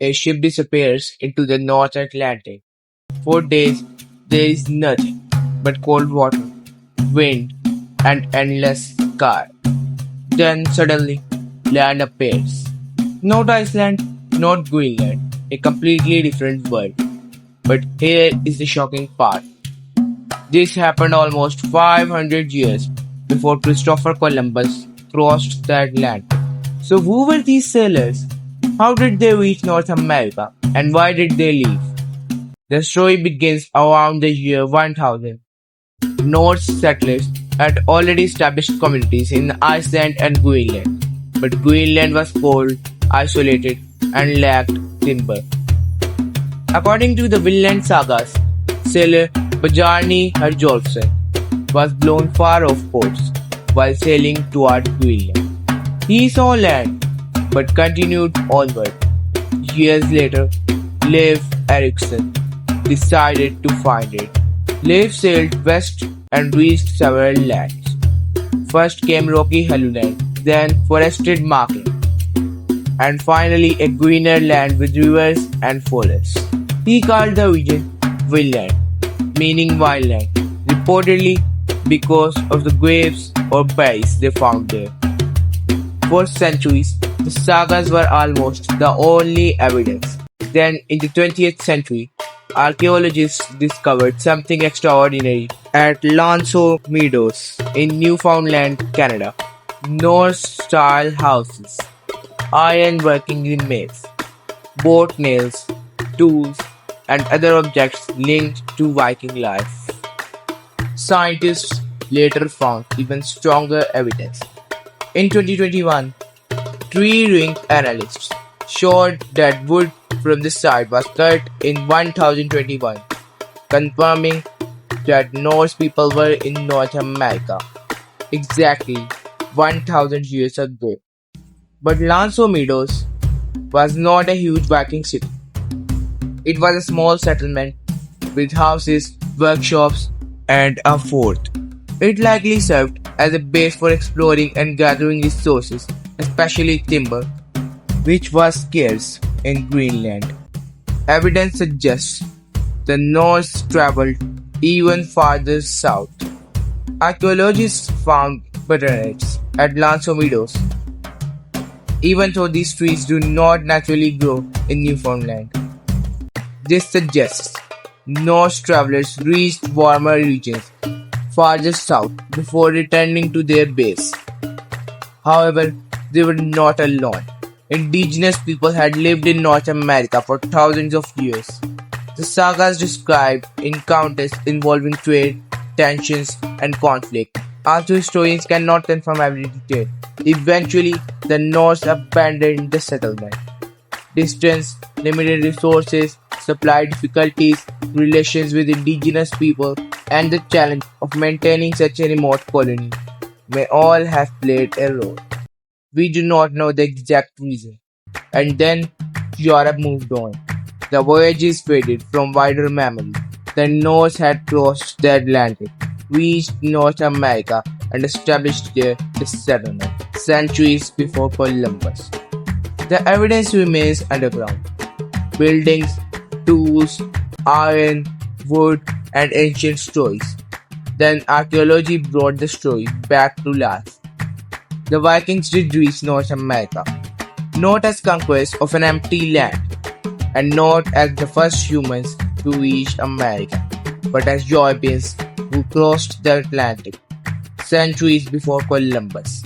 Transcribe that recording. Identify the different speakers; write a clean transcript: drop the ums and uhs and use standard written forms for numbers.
Speaker 1: a ship disappears into the North Atlantic. For days, there is nothing but cold water, wind, and endless sky. Then suddenly, land appears. Not Iceland, not Greenland, a completely different world. But here is the shocking part. This happened almost 500 years before Christopher Columbus crossed the Atlantic. So who were these sailors? How did they reach North America? And why did they leave? The story begins around the year 1000. Norse settlers had already established communities in Iceland and Greenland, but Greenland was cold, isolated, and lacked timber. According to the Vinland Sagas, sailor Bjarni Herjólfsson was blown far off course while sailing toward Greenland. He saw land, but continued onward. Years later, Leif Erikson decided to find it. Leif sailed west and reached several lands. First came rocky Helluland, then forested Markland, and finally a greener land with rivers and forests. He called the region Vinland, meaning wineland, reportedly because of the grapes or berries they found there. For centuries, the sagas were almost the only evidence. Then, in the 20th century, archaeologists discovered something extraordinary at Lanso Meadows in Newfoundland, Canada. Norse-style houses, iron working remains, boat nails, tools, and other objects linked to Viking life. Scientists later found even stronger evidence. In 2021, tree ring analysts showed that wood from the site was cut in 1021, confirming that Norse people were in North America exactly 1000 years ago. But Lanso Meadows was not a huge Viking city. It was a small settlement with houses, workshops, and a fort. It likely served as a base for exploring and gathering resources, especially timber, which was scarce in Greenland. Evidence suggests the Norse traveled even farther south. Archaeologists found butternuts at Lanso Meadows, even though these trees do not naturally grow in Newfoundland. This suggests Norse travelers reached warmer regions farther south before returning to their base. However, they were not alone. Indigenous people had lived in North America for thousands of years. The sagas describe encounters involving trade, tensions, and conflict. Although historians cannot confirm every detail, eventually the Norse abandoned the settlement. Distance, limited resources, supply difficulties, relations with indigenous people, and the challenge of maintaining such a remote colony may all have played a role. We do not know the exact reason. And then Europe moved on. The voyages faded from wider memory. The Norse had crossed the Atlantic, reached North America, and established there a settlement centuries before Columbus. The evidence remains underground. Buildings, tools, iron, wood, and ancient stories. Then archaeology brought the story back to life. The Vikings did reach North America, not as conquerors of an empty land, and not as the first humans to reach America, but as Europeans who crossed the Atlantic centuries before Columbus.